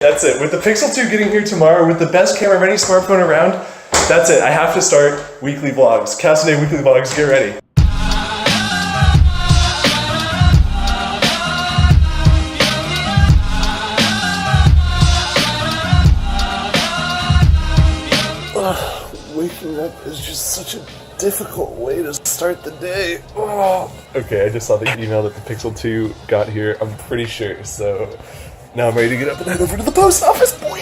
That's it. With the Pixel 2 getting here tomorrow, with the best camera of any smartphone around, that's it. I have to start weekly vlogs. Kastan weekly vlogs, get ready. Waking up is just such a difficult way to start the day. Okay, I just saw the email that the Pixel 2 got here, I'm pretty sure, so now I'm ready to get up and head over to the post office, boy!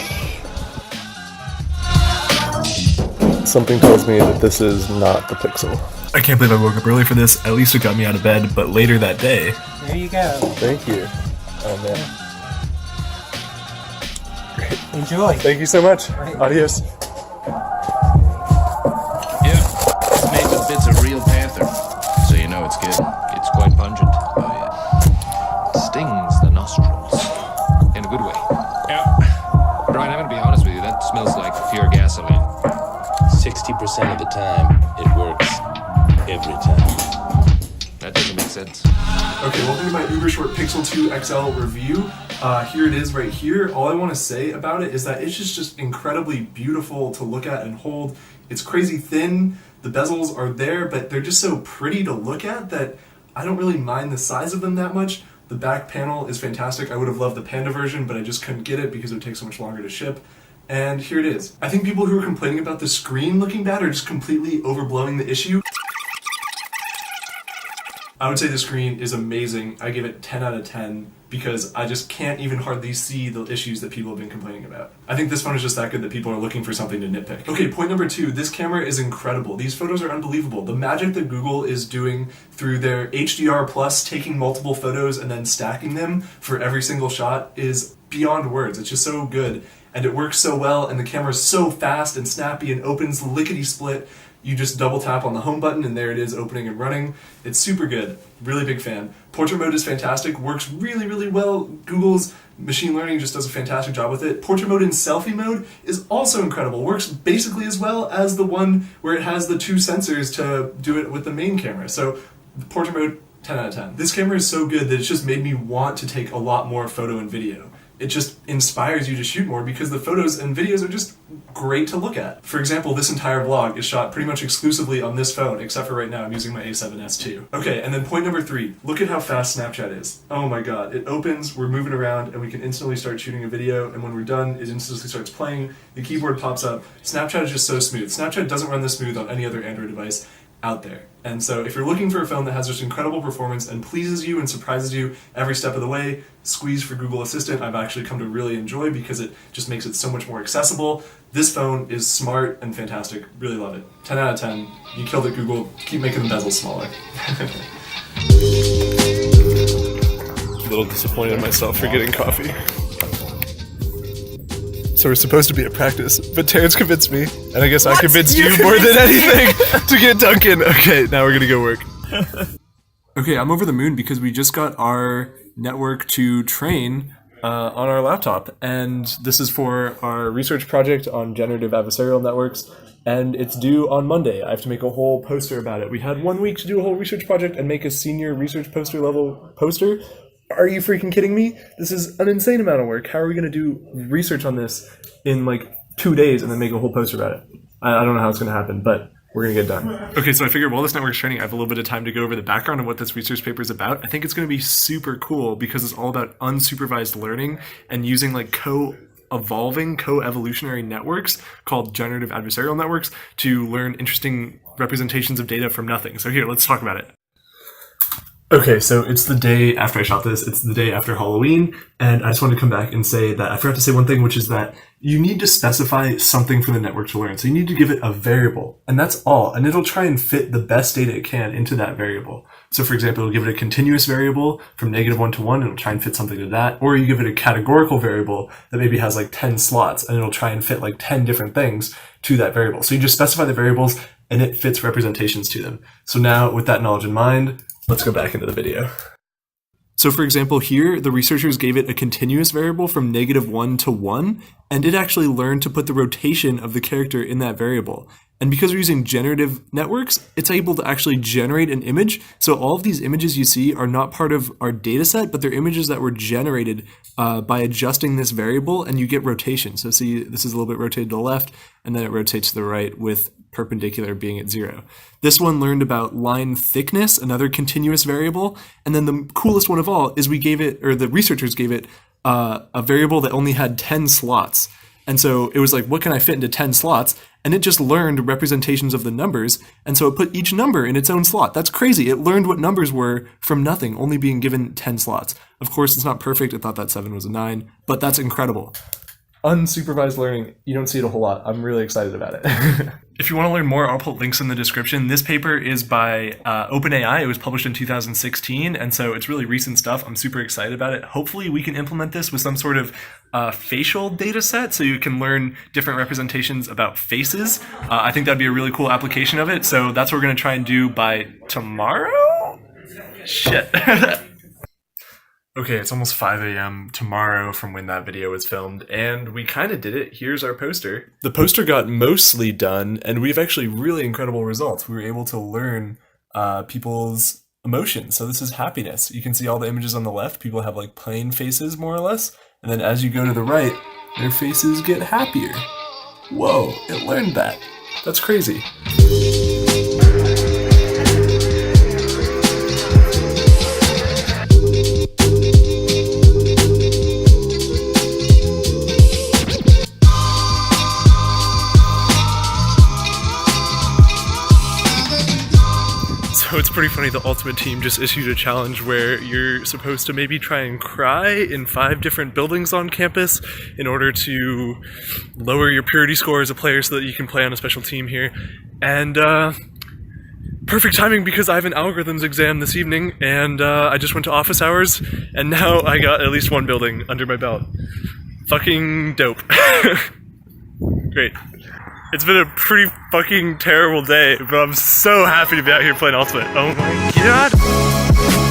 Something tells me that this is not the Pixel. I can't believe I woke up early for this. At least it got me out of bed, but later that day... There you go. Thank you. Oh, man. Great. Enjoy. Thank you so much. Right. Adios. It's a real panther, so you know it's good. It's quite pungent. Oh yeah. Stings the nostrils. In a good way. Yeah. Brian, I'm gonna be honest with you, that smells like pure gasoline. 60% of the time, it works. Every time. That doesn't make sense. Okay, welcome to my uber short Pixel 2 XL review. Here it is right here. All I want to say about it is that it's just incredibly beautiful to look at and hold. It's crazy thin. The bezels are there, but they're just so pretty to look at that I don't really mind the size of them that much. The back panel is fantastic. I would have loved the Panda version, but I just couldn't get it because it would take so much longer to ship. And here it is. I think people who are complaining about the screen looking bad are just completely overblowing the issue. I would say the screen is amazing. I give it 10 out of 10 because I just can't even hardly see the issues that people have been complaining about. I think this phone is just that good that people are looking for something to nitpick. Okay, point number 2, this camera is incredible. These photos are unbelievable. The magic that Google is doing through their HDR plus, taking multiple photos and then stacking them for every single shot is beyond words. It's just so good. And it works so well, and the camera's so fast and snappy and opens lickety-split. You just double tap on the home button and there it is opening and running. It's super good. Really big fan. Portrait mode is fantastic. Works really, really well. Google's machine learning just does a fantastic job with it. Portrait mode in selfie mode is also incredible. Works basically as well as the one where it has the 2 sensors to do it with the main camera. So portrait mode, 10 out of 10. This camera is so good that it's just made me want to take a lot more photo and video. It just inspires you to shoot more because the photos and videos are just great to look at. For example, this entire vlog is shot pretty much exclusively on this phone, except for right now I'm using my A7S II. Okay, and then point number 3, look at how fast Snapchat is. Oh my god, it opens, we're moving around, and we can instantly start shooting a video, and when we're done, it instantly starts playing, the keyboard pops up. Snapchat is just so smooth. Snapchat doesn't run this smooth on any other Android device out there. And so if you're looking for a phone that has just incredible performance and pleases you and surprises you every step of the way, squeeze for Google Assistant I've actually come to really enjoy because it just makes it so much more accessible. This phone is smart and fantastic. Really love it. 10 out of 10. You killed it, Google. Keep making the bezels smaller. A little disappointed in myself for getting coffee. So we're supposed to be at practice, but Terrence convinced me, and I guess I convinced you more than anything to get Duncan. Okay, now we're gonna go work. Okay, I'm over the moon because we just got our network to train on our laptop, and this is for our research project on generative adversarial networks, and it's due on Monday. I have to make a whole poster about it. We had 1 week to do a whole research project and make a senior research poster level poster. Are you freaking kidding me? This is an insane amount of work. How are we going to do research on this in like 2 days and then make a whole poster about it? I don't know how it's going to happen, but we're going to get done. Okay, so I figured while this network's training, I have a little bit of time to go over the background of what this research paper is about. I think it's going to be super cool because it's all about unsupervised learning and using like co-evolving, co-evolutionary networks called generative adversarial networks to learn interesting representations of data from nothing. So here, let's talk about it. Okay, so it's the day after I shot this, it's the day after Halloween, and I just wanted to come back and say that I forgot to say one thing, which is that you need to specify something for the network to learn. So you need to give it a variable, and that's all, and it'll try and fit the best data it can into that variable. So for example, it'll give it a continuous variable from -1 to 1, it'll try and fit something to that, or you give it a categorical variable that maybe has like 10 slots, and it'll try and fit like 10 different things to that variable. So you just specify the variables, and it fits representations to them. So now, with that knowledge in mind, let's go back into the video. So for example, here, the researchers gave it a continuous variable from -1 to 1, and it actually learned to put the rotation of the character in that variable. And because we're using generative networks, it's able to actually generate an image. So all of these images you see are not part of our data set, but they're images that were generated by adjusting this variable, and you get rotation. So see, this is a little bit rotated to the left, and then it rotates to the right with perpendicular being at 0. This one learned about line thickness, another continuous variable. And then the coolest one of all is we gave it, or the researchers gave it, a variable that only had 10 slots. And so it was like, what can I fit into 10 slots? And it just learned representations of the numbers. And so it put each number in its own slot. That's crazy. It learned what numbers were from nothing, only being given 10 slots. Of course, it's not perfect. It thought that 7 was a 9, but that's incredible. Unsupervised learning, you don't see it a whole lot. I'm really excited about it. If you want to learn more, I'll put links in the description. This paper is by OpenAI. It was published in 2016, and so it's really recent stuff. I'm super excited about it. Hopefully we can implement this with some sort of facial data set, so you can learn different representations about faces. I think that'd be a really cool application of it, so that's what we're going to try and do by tomorrow? Shit. Okay, it's almost 5 a.m. tomorrow from when that video was filmed, and we kind of did it. Here's our poster. The poster got mostly done, and we have actually really incredible results. We were able to learn people's emotions. So this is happiness. You can see all the images on the left. People have like plain faces, more or less. And then as you go to the right, their faces get happier. Whoa, it learned that. That's crazy. So it's pretty funny, the Ultimate Team just issued a challenge where you're supposed to maybe try and cry in 5 different buildings on campus in order to lower your purity score as a player so that you can play on a special team here. And perfect timing because I have an algorithms exam this evening, and I just went to office hours, and now I got at least 1 building under my belt. Fucking dope. Great. It's been a pretty fucking terrible day, but I'm so happy to be out here playing Ultimate. Oh my god!